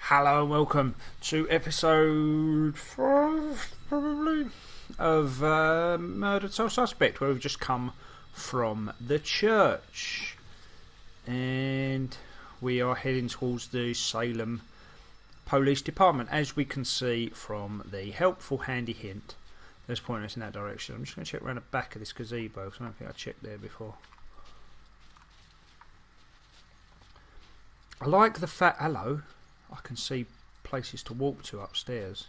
Hello and welcome to episode 5, probably, of Murder Sole Suspect, where we've just come from the church. And we are heading towards the Salem Police Department. As we can see from the helpful handy hint that's pointing us in that direction. I'm just going to check around the back of this gazebo, because I don't think I checked there before. I like the fact... Hello. I can see places to walk to upstairs.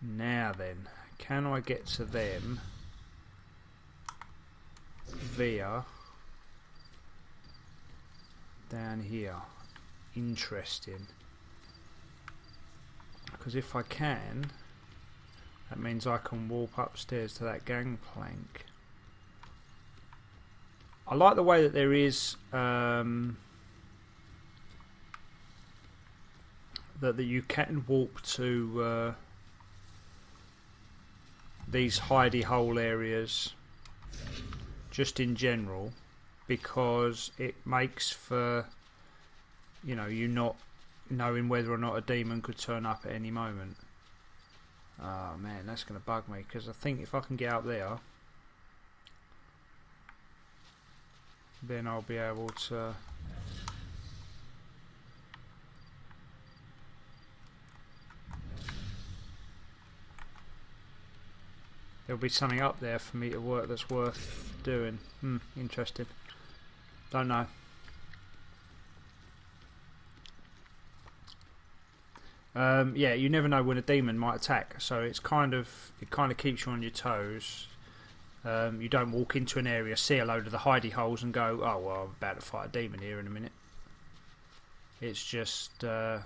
Now then, can I get to them via down here? Interesting. Because if I can, that means I can walk upstairs to that gangplank. I like the way that there is that you can walk to these hidey hole areas just in general, because it makes for you not knowing whether or not a demon could turn up at any moment. Oh man, that's going to bug me, because I think if I can get up there, then I'll be able to there'll be something up there for me to work that's worth doing. Interesting. Don't know. Yeah, you never know when a demon might attack, so it kind of keeps you on your toes. You don't walk into an area, see a load of the hidey holes and go, oh well, I'm about to fight a demon here in a minute. It's just there's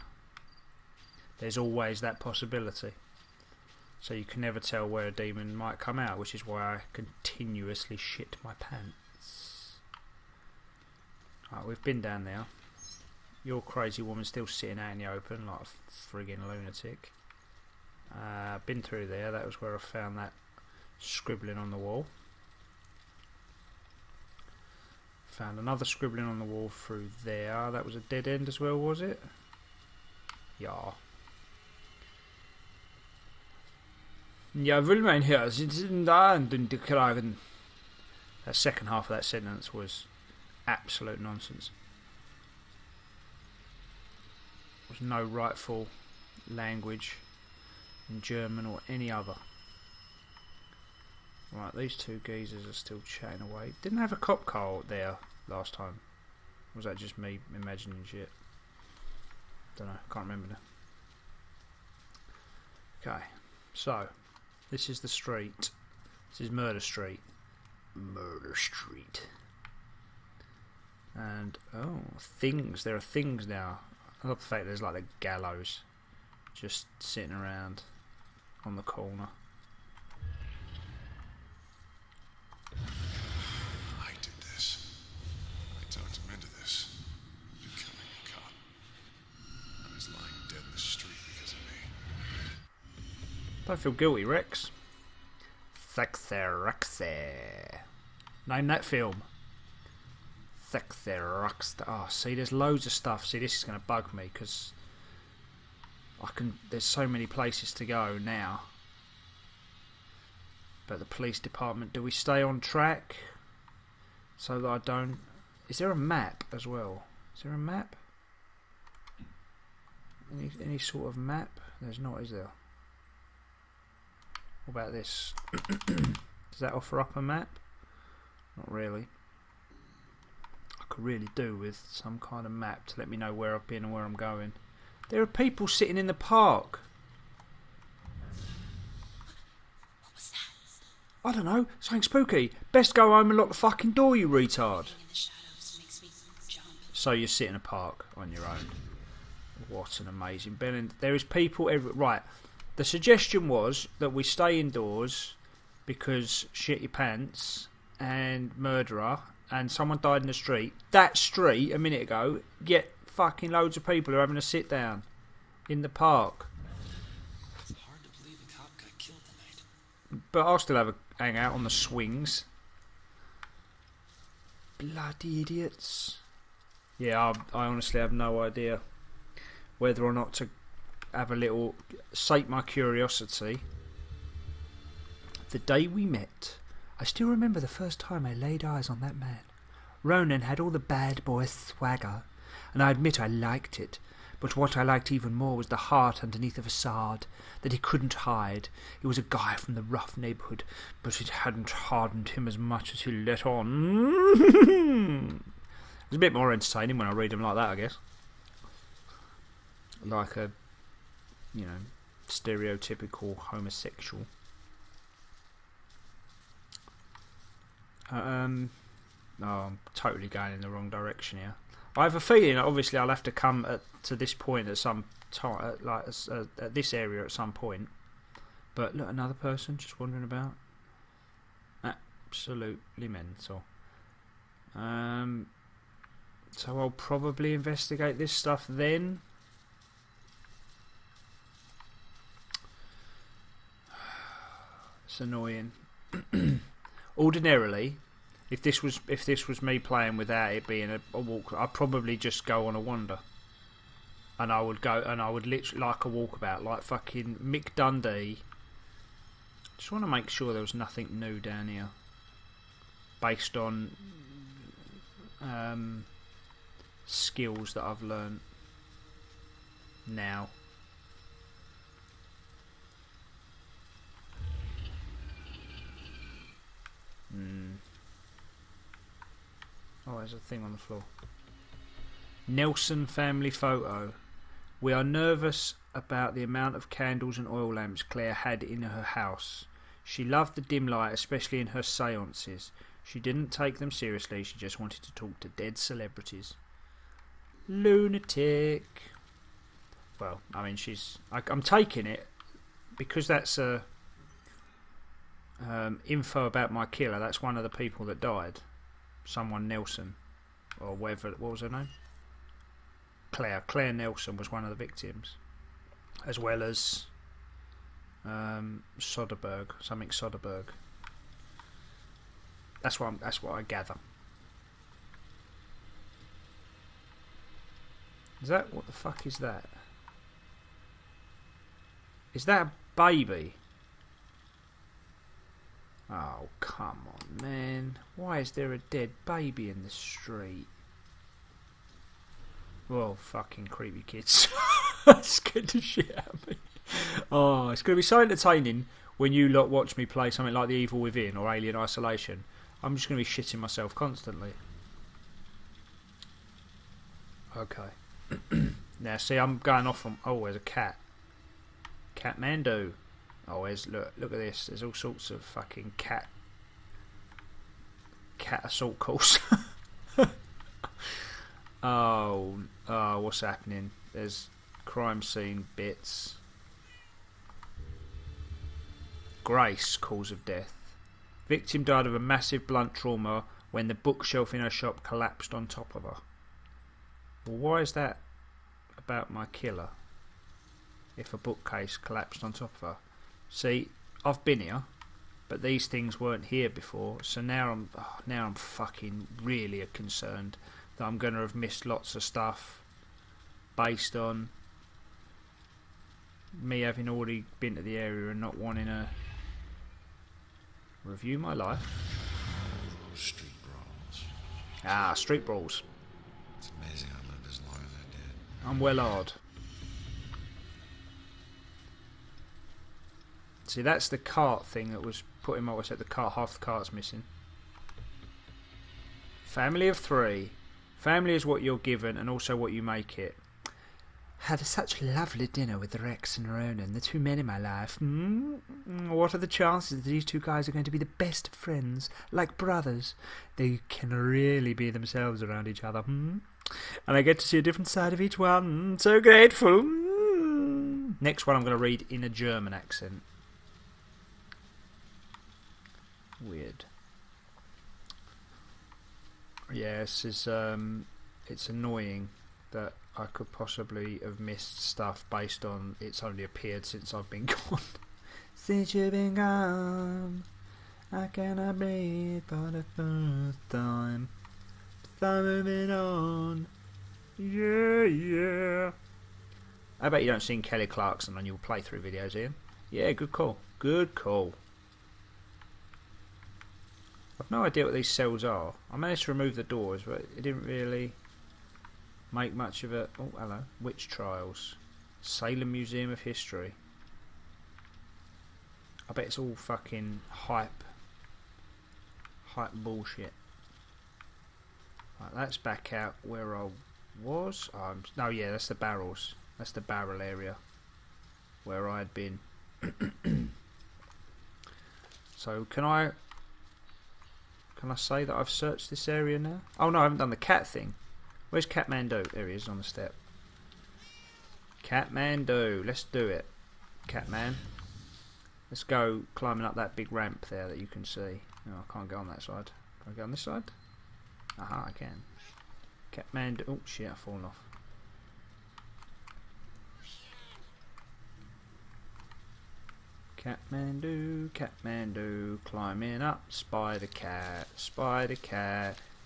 always that possibility, so you can never tell where a demon might come out, which is why I continuously shit my pants. Right, we've been down there. Your crazy woman's still sitting out in the open like a friggin' lunatic. Been through there. That was where I found that scribbling on the wall. Found another scribbling on the wall through there. That was a dead end as well, was it? Yeah. Jag vill med här sitter där under kragen. That second half of that sentence was absolute nonsense. There was no rightful language in German or any other. Right, these two geezers are still chatting away. Didn't have a cop car there last time. Or was that just me imagining shit? Don't know, can't remember now. Okay, so this is the street. This is Murder Street. Murder Street. And oh, things. There are things now. I love the fact there's like a gallows just sitting around on the corner. Don't feel guilty, Rex. Thexeroxe. Name that film. Thexeroxe. Oh, see, there's loads of stuff. See, this is going to bug me because there's so many places to go now. But the police department, do we stay on track so that I don't... Is there a map as well? Is there a map? Any sort of map? There's not, is there? What about this? Does that offer up a map? Not really. I could really do with some kind of map to let me know where I've been and where I'm going. There are people sitting in the park. What was that? I don't know. Something spooky. Best go home and lock the fucking door, you retard. So you sit in a park on your own. What an amazing Ben. There is people right. The suggestion was that we stay indoors because shit your pants and murderer and someone died in the street. That street a minute ago, yet fucking loads of people are having a sit down in the park. It's hard to believe a cop got killed tonight. But I'll still have a hang out on the swings. Bloody idiots. Yeah, I honestly have no idea whether or not to have a little sate my curiosity. The day we met, I still remember the first time I laid eyes on that man. Ronan had all the bad boy swagger, and I admit I liked it. But what I liked even more was the heart underneath the facade that he couldn't hide. He was a guy from the rough neighbourhood, but it hadn't hardened him as much as he let on. It's a bit more entertaining when I read them like that, I guess. Like a, stereotypical homosexual. I'm totally going in the wrong direction here. I have a feeling, obviously, I'll have to come to this point at some time, at this area at some point. But look, another person just wandering about. Absolutely mental. So I'll probably investigate this stuff then. It's annoying. Ordinarily, if this was me playing without it being a walk, I'd probably just go on a wander, and I would literally like a walkabout, like fucking Mick Dundee. Just want to make sure there was nothing new down here, based on skills that I've learned now. Oh, there's a thing on the floor. Nelson family photo. We are nervous about the amount of candles and oil lamps Claire had in her house. She loved the dim light, especially in her seances. She didn't take them seriously, she just wanted to talk to dead celebrities. Lunatic. Well, I mean, I'm taking it because that's info about my killer. That's one of the people that died. Someone Nelson, or whatever. What was her name? Claire Nelson was one of the victims, as well as Soderbergh. Something Soderbergh. That's what I gather. Is that what the fuck is that? Is that a baby? Oh, come on, man. Why is there a dead baby in the street? Well, fucking creepy kids. That scared the shit out of me. Oh, it's going to be so entertaining when you lot watch me play something like The Evil Within or Alien Isolation. I'm just going to be shitting myself constantly. Okay. Now, see, I'm going off from... Oh, there's a cat. Catmandu. Oh, look at this. There's all sorts of fucking cat assault calls. Oh, what's happening? There's crime scene bits. Grace, cause of death. Victim died of a massive blunt trauma when the bookshelf in her shop collapsed on top of her. Well, why is that about my killer? If a bookcase collapsed on top of her. See, I've been here, but these things weren't here before, so now I'm fucking really concerned that I'm going to have missed lots of stuff based on me having already been to the area and not wanting to review my life. Those street brawls. Ah, street brawls. It's amazing I lived as long as I did. I'm well hard. See, that's the cart thing that was put in my... What's that? The cart, half the cart's missing. Family of 3. Family is what you're given and also what you make it. Had such a lovely dinner with Rex and Ronan, the two men in my life. What are the chances that these two guys are going to be the best of friends, like brothers? They can really be themselves around each other. And I get to see a different side of each one. So grateful. Next one I'm going to read in a German accent. Weird. Yes, it's annoying that I could possibly have missed stuff based on it's only appeared since I've been gone. Since you've been gone, I cannot breathe for the first time. So moving on, Yeah, yeah. I bet you don't see Kelly Clarkson on your playthrough videos, Ian. Yeah, good call. Good call. I've no idea what these cells are. I managed to remove the doors, but it didn't really make much of it. Oh, hello. Witch Trials. Salem Museum of History. I bet it's all fucking hype. Hype bullshit. Right, that's back out where I was. No, yeah, that's the barrels. That's the barrel area where I had been. So can I say that I've searched this area now? Oh no, I haven't done the cat thing. Where's Catmandu? There he is on the step. Catmandu, let's do it. Catman. Let's go climbing up that big ramp there that you can see. No, I can't go on that side. Can I go on this side? Aha, I can. Catmandu. Oh shit, I've fallen off. Catmandu, Catmandu, climbing up, spider cat,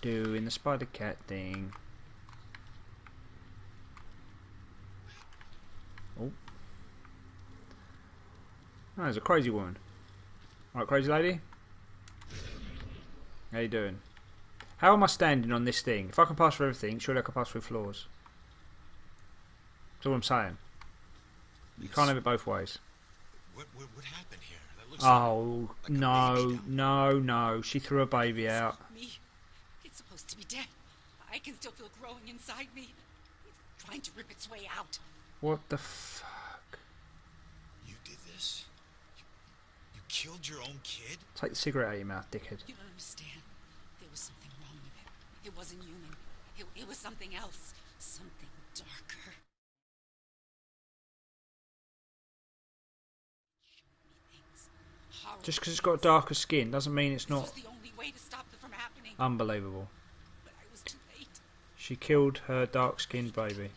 doing the spider cat thing. Oh. Oh, there's a crazy woman. Alright, crazy lady. How you doing? How am I standing on this thing? If I can pass through everything, surely I can pass through floors. That's all I'm saying. You can't have it both ways. What happened here? That looks Oh, like a no, no. She threw a baby out. Me. It's supposed to be dead. I can still feel growing inside me. It's trying to rip its way out. What the fuck? You did this? You killed your own kid? Take the cigarette out of your mouth, dickhead. You don't understand. There was something wrong with it. It wasn't human. It was something else. Something darker. Just because it's got darker skin doesn't mean it's not. This was the only way to stop it from happening. Unbelievable. But I was too late. She killed her dark-skinned baby.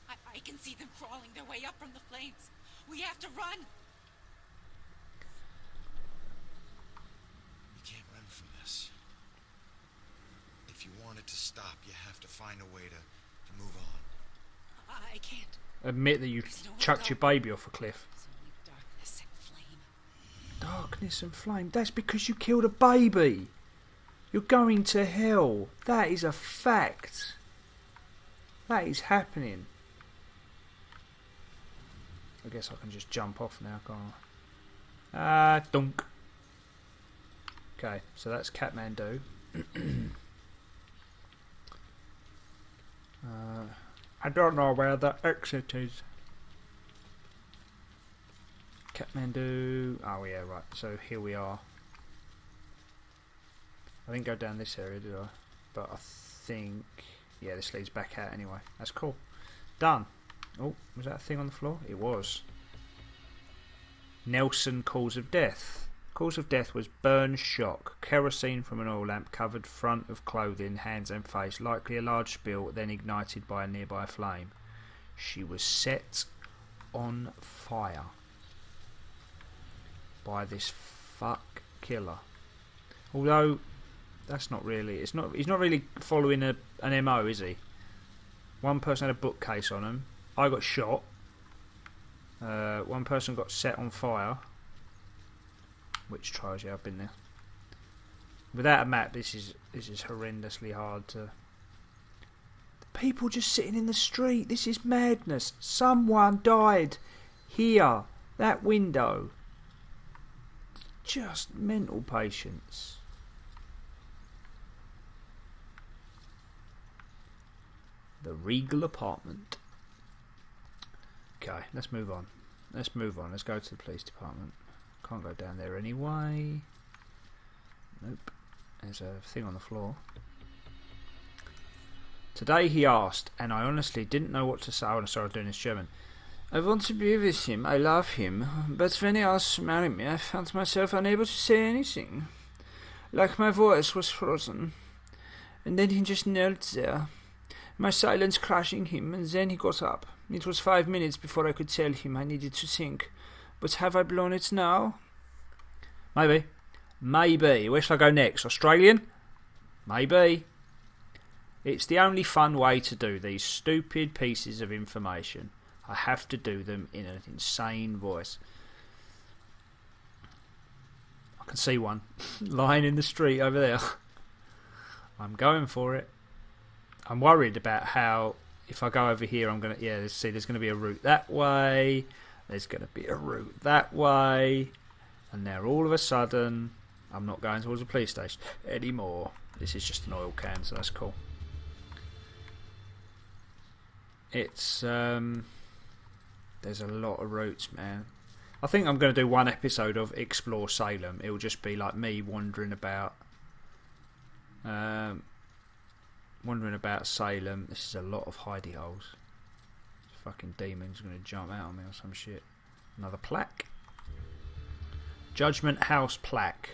I can see them crawling their way up from the flames. We have to run. You can't run from this. If you want it to stop, you have to find a way to move on. I can't. Admit that you chucked your baby off a cliff. There's only darkness and flame. Darkness and flame. That's because you killed a baby. You're going to hell. That is a fact. That is happening. I guess I can just jump off now, can't I? Dunk. Okay, so that's Catmandu. I don't know where the exit is. Catmandu. Oh yeah, right. So here we are. I didn't go down this area, did I? But I think, yeah, this leads back out anyway. That's cool. Done. Oh, was that a thing on the floor? It was. Nelson cause of death. Cause of death was burn shock. Kerosene from an oil lamp covered front of clothing, hands and face. Likely a large spill, then ignited by a nearby flame. She was set on fire by this fuck killer. Although that's not really. He's not really following an MO, is he? One person had a bookcase on him. I got shot. One person got set on fire. Which tries, yeah, I've been there. Without a map, this is horrendously hard to. People just sitting in the street. This is madness. Someone died here. That window. Just mental patience. The Regal apartment. Okay, let's move on. Let's go to the police department. Can't go down there anyway. Nope. There's a thing on the floor. Today he asked, and I honestly didn't know what to say. Oh, sorry, I was doing this German. I want to be with him, I love him, but when he asked to marry me, I found myself unable to say anything. Like my voice was frozen. And then he just knelt there, my silence crushing him, and then he got up. It was 5 minutes before I could tell him I needed to think. But have I blown it now? Maybe. Where shall I go next? Australian? Maybe. It's the only fun way to do these stupid pieces of information. I have to do them in an insane voice. I can see one lying in the street over there. I'm going for it. I'm worried about how if I go over here, I'm gonna see. There's gonna be a route that way. There's gonna be a route that way, and now all of a sudden, I'm not going towards the police station anymore. This is just an oil can, so that's cool. It's there's a lot of routes, man. I think I'm going to do one episode of Explore Salem. It will just be like me wandering about Salem. This is a lot of hidey holes. Fucking demons are going to jump out on me or some shit. Another plaque. Judgment House plaque.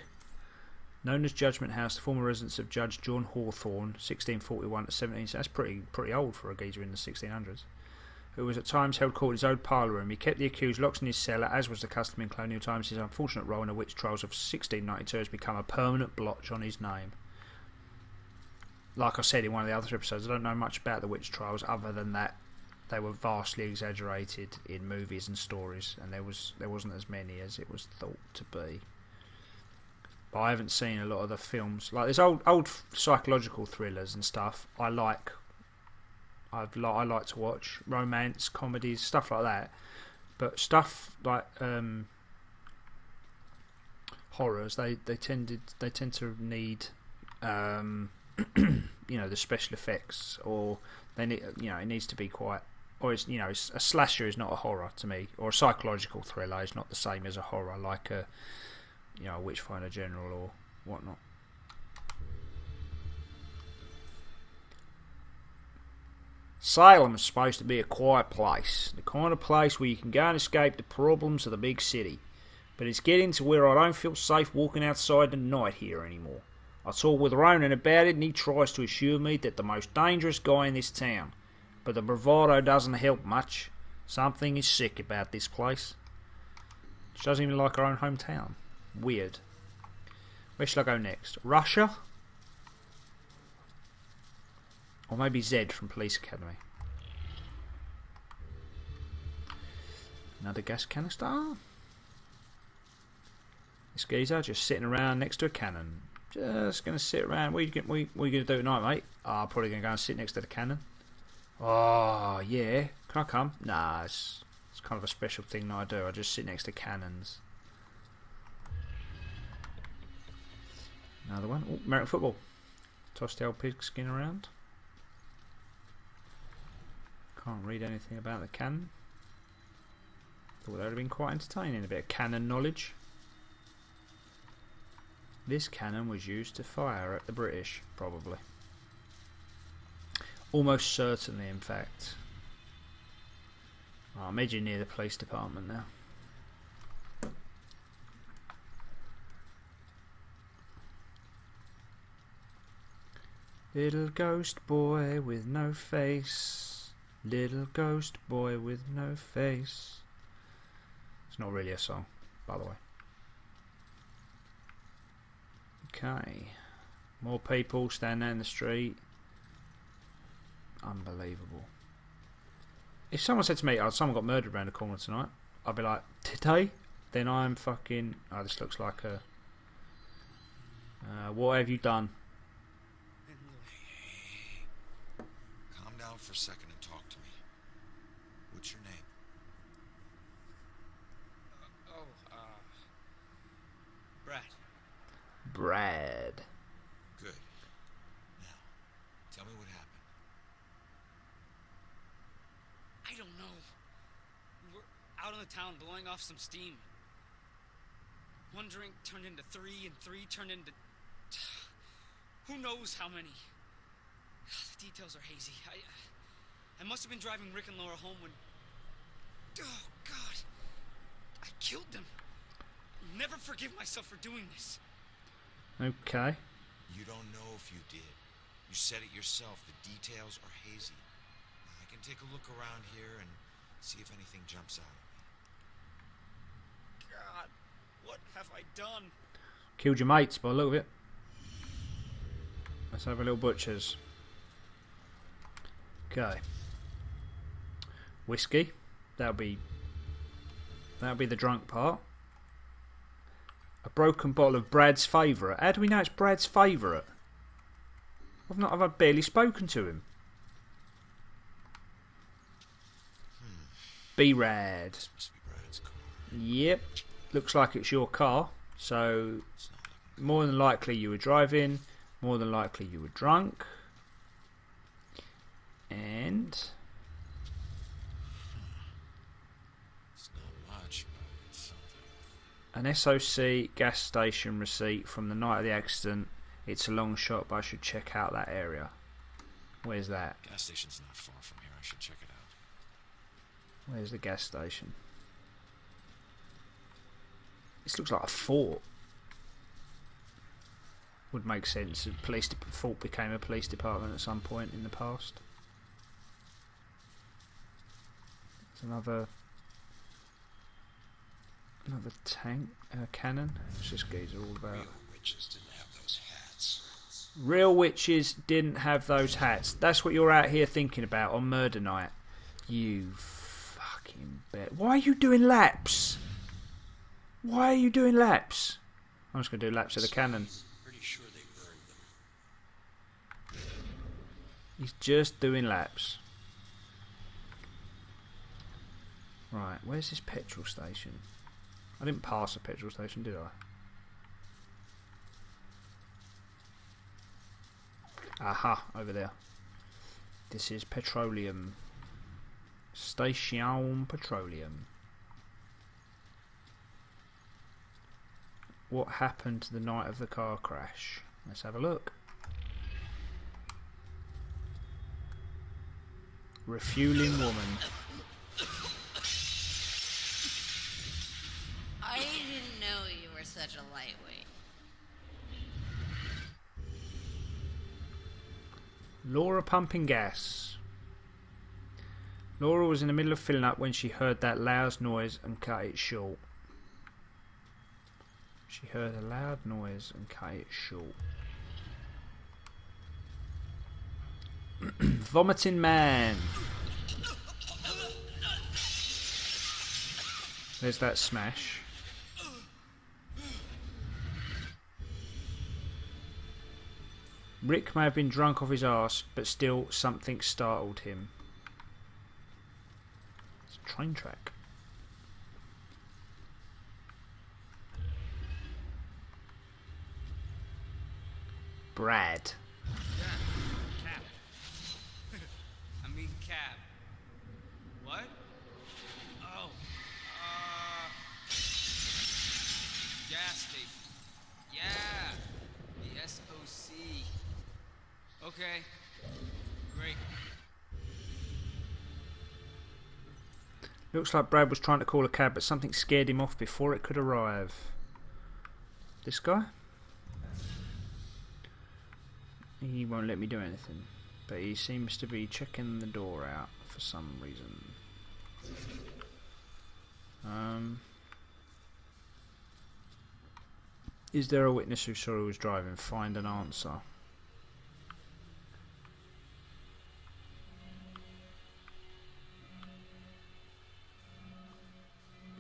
Known as Judgment House, the former residence of Judge John Hawthorne, 1641 to 17. That's pretty old for a geezer in the 1600s. Who was at times held court in his own parlour room. He kept the accused locked in his cellar, as was the custom in colonial times. His unfortunate role in the witch trials of 1692 has become a permanent blotch on his name. Like I said in one of the other episodes, I don't know much about the witch trials other than that they were vastly exaggerated in movies and stories, and there wasn't as many as it was thought to be. But I haven't seen a lot of the films. Like there's old psychological thrillers and stuff. I like to watch romance, comedies, stuff like that. But stuff like horrors, they tend to need the special effects, or they need, it needs to be quite, or it's, a slasher is not a horror to me, or a psychological thriller is not the same as a horror, like a Witchfinder General or whatnot. Salem is supposed to be a quiet place, the kind of place where you can go and escape the problems of the big city. But it's getting to where I don't feel safe walking outside at night here anymore. I talk with Ronan about it, and he tries to assure me that the most dangerous guy in this town. But the bravado doesn't help much. Something is sick about this place. She doesn't even like her own hometown. Weird. Where shall I go next? Russia? Or maybe Zed from Police Academy. Another gas canister. This geezer just sitting around next to a cannon. Just going to sit around. What are you going to do tonight, mate? I'm probably going to go and sit next to the cannon. Oh, yeah. Can I come? Nah, it's kind of a special thing that I do. I just sit next to cannons. Another one. Oh, American football. Toss the old pigskin around. Can't read anything about the cannon. Thought that would have been quite entertaining. A bit of cannon knowledge. This cannon was used to fire at the British, probably. Almost certainly, in fact. Oh, I'm edging near the police department now. Little ghost boy with no face. Little ghost boy with no face. It's not really a song, by the way. Okay. More people standing there in the street. Unbelievable. If someone said to me, oh, someone got murdered around the corner tonight, I'd be like, did they? Then I'm fucking... Oh, this looks like a... what have you done? Calm down for a second and talk to me. What's your name? Brad. Brad. Good. Now, tell me what happened. I don't know. We were out on the town blowing off some steam. One drink turned into three, and three turned into... who knows how many. The details are hazy. I must have been driving Rick and Laura home when... Oh, God. I killed them. I'll never forgive myself for doing this. Okay. You don't know if you did. You said it yourself. The details are hazy. I can take a look around here and see if anything jumps out at me. God, what have I done? Killed your mates by the look of it. Let's have a little butcher's. Okay. Whiskey. That'll be the drunk part. A broken bottle of Brad's favourite. How do we know it's Brad's favourite? I've barely spoken to him. B-Rad. This must be Brad's car. Yep. Looks like it's your car. So, more than likely you were driving. More than likely you were drunk. And... It's not much, but it's something. an SOC gas station receipt from the night of the accident. It's a long shot, but I should check out that area. Where's that? Gas station's not far from here. I should check it out. Where's the gas station? This looks like a fort. Would make sense. A fort became a police department at some point in the past. There's another tank, cannon. What's this geezer all about? Real witches didn't have those hats. Real witches didn't have those hats. That's what you're out here thinking about on murder night. You fucking bet. Why are you doing laps? Why are you doing laps? I'm just going to do laps of the cannon. Pretty sure they burned them. He's just doing laps. Right, where's this petrol station? I didn't pass a petrol station, did I? Aha, over there. This is petroleum. Station petroleum. What happened the night of the car crash? Let's have a look. Refueling woman. I didn't know you were such a lightweight. Laura pumping gas. Laura was in the middle of filling up when she heard that loud noise and cut it short. She heard a loud noise and cut it short. Vomiting man. There's that smash. Rick may have been drunk off his arse, but still something startled him. It's a train track. Brad. Cab. I mean cab. What? Oh. Gas station. Yeah. The SOC. Okay. Great. Looks like Brad was trying to call a cab, but something scared him off before it could arrive. This guy? He won't let me do anything, but he seems to be checking the door out for some reason. Is there a witness who saw who was driving? Find an answer.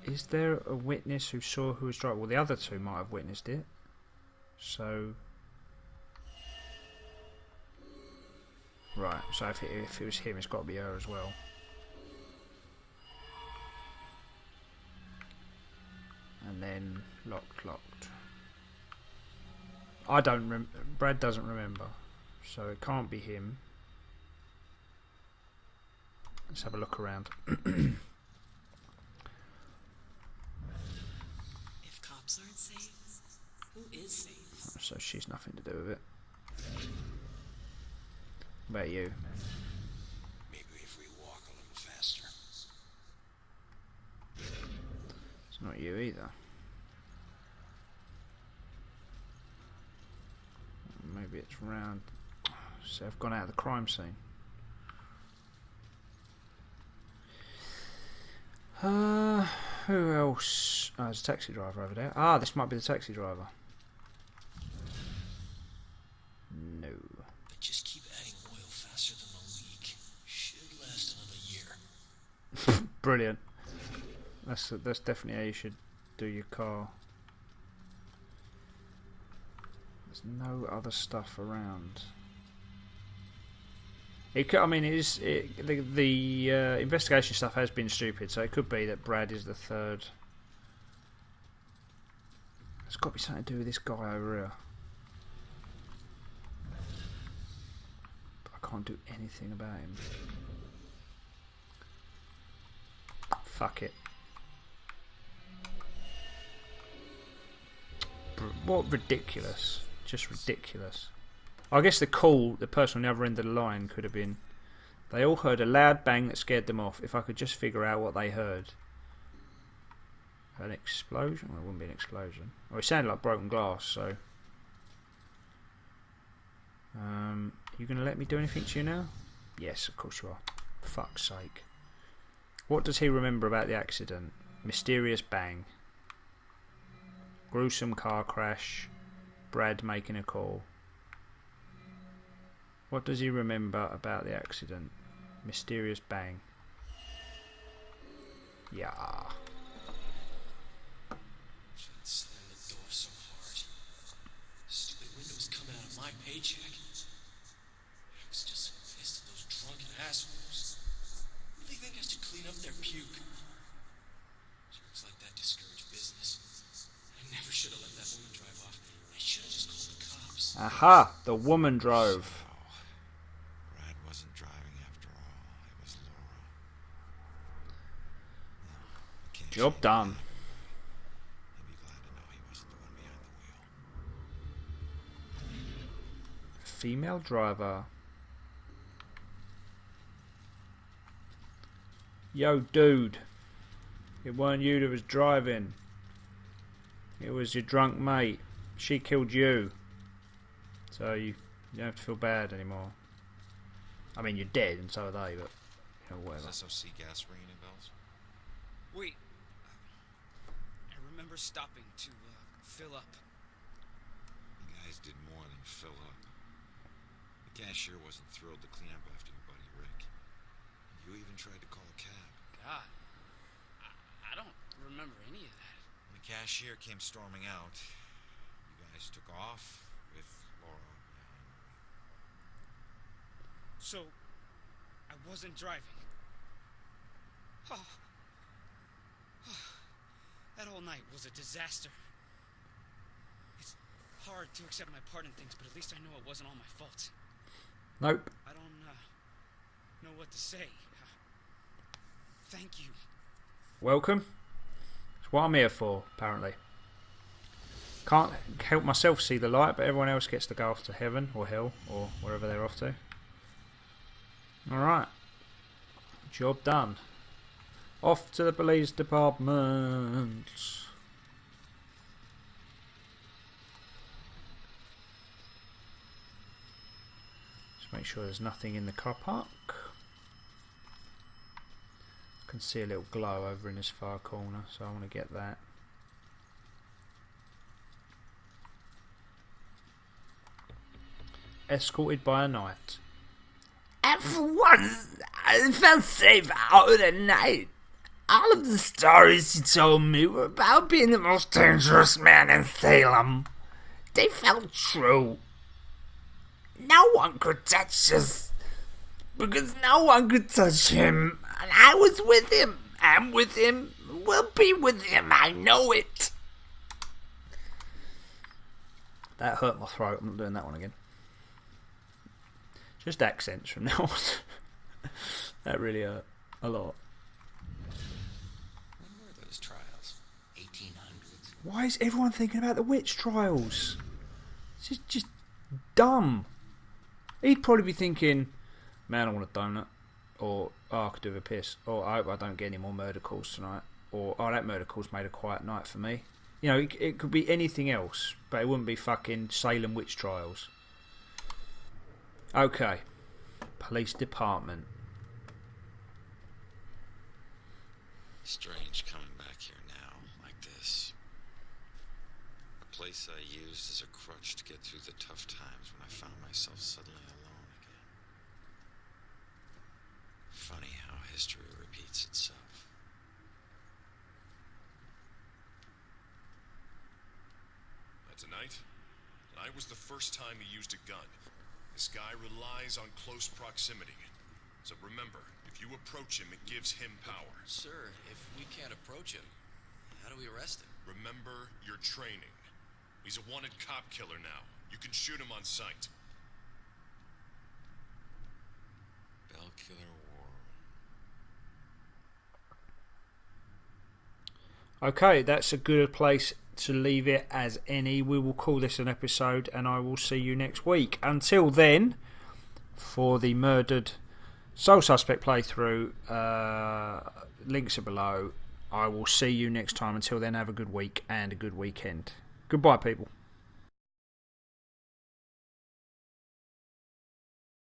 Is there a witness who saw who was driving? Well, the other two might have witnessed it. So... right, so if it was him, it's got to be her as well. And then locked. I don't Brad doesn't remember, so it can't be him. Let's have a look around. If cops aren't safe, who is safe? So she's nothing to do with it. What about you? Maybe if we walk a little faster. It's not you either. Maybe it's round. So I've gone out of the crime scene. Who else? Oh, there's a taxi driver over there. Ah, this might be the taxi driver. No. But just keep adding oil faster than the leak. brilliant. That's definitely how you should do your car. There's no other stuff around. I mean, the investigation stuff has been stupid, so it could be that Brad is the third. It's got to be something to do with this guy over here. But I can't do anything about him. Fuck it. What ridiculous. Just ridiculous. I guess the person on the other end of the line could have been... They all heard a loud bang that scared them off. If I could just figure out what they heard. An explosion? Well, it wouldn't be an explosion. Well, it sounded like broken glass, so... you going to let me do anything to you now? Yes, of course you are. Fuck's sake. What does he remember about the accident? Mysterious bang. Gruesome car crash. Brad making a call. What does he remember about the accident? Mysterious bang. Yeah. Slam the door so hard. Stupid windows coming out of my paycheck. I was just so pissed at those drunken assholes. Who do they think has to clean up their puke? Jerks like that discourage business. I never should have let that woman drive off. I should have just called the cops. Aha! The woman drove. Brad wasn't driving after all. It was Laura. I can't Job change done. that. He'd be glad to know he wasn't the one behind the wheel. Female driver. Yo, dude. It weren't you that was driving. It was your drunk mate. She killed you. So you don't have to feel bad anymore. I mean, you're dead and so are they, but, you know, whatever. Does SOC gas ring any bells? Wait. I remember stopping to fill up. You guys did more than fill up. The cashier wasn't thrilled to clean up after your buddy Rick. You even tried to call a cab. God. I don't remember any of that. When the cashier came storming out, you guys took off with Laura behind you. So, I wasn't driving. Oh. That whole night was a disaster. It's hard to accept my part in things, but at least I know it wasn't all my fault. Nope. I don't know what to say. Thank you. Welcome. It's what I'm here for, apparently. Can't help myself see the light, but everyone else gets to go off to heaven or hell or wherever they're off to. Alright. Job done. Off to the police department. Just make sure there's nothing in the car park. I can see a little glow over in this far corner, so I want to get that. Escorted by a knight. And for once, I felt safe out at night. All of the stories he told me were about being the most dangerous man in Salem. They felt true. No one could touch us, because no one could touch him. And I was with him. I'm with him. We'll be with him. I know it. That hurt my throat. I'm not doing that one again. Just accents from now on. That really hurt a lot. When were those trials? 1800s. Why is everyone thinking about the witch trials? It's just dumb. He'd probably be thinking, man, I want a donut. Or, oh, I could do with a piss. Or, I hope I don't get any more murder calls tonight. Or, oh, that murder call's made a quiet night for me. You know, it could be anything else. But it wouldn't be fucking Salem witch trials. Okay. Police department. Strange coming back here now, like this. A place I used as a crutch to get through the tough times when I found myself suddenly alone again. Funny how history repeats itself. Tonight was the first time he used a gun. This guy relies on close proximity. So remember, if you approach him, it gives him power. Sir, if we can't approach him, how do we arrest him? Remember your training. He's a wanted cop killer now. You can shoot him on sight. Bell Killer War. Okay, that's a good place to leave it as any. We will call this an episode, and I will see you next week. Until then, for the Murdered Soul Suspect playthrough, links are below. I will see you next time. Until then, have a good week and a good weekend. Goodbye, people.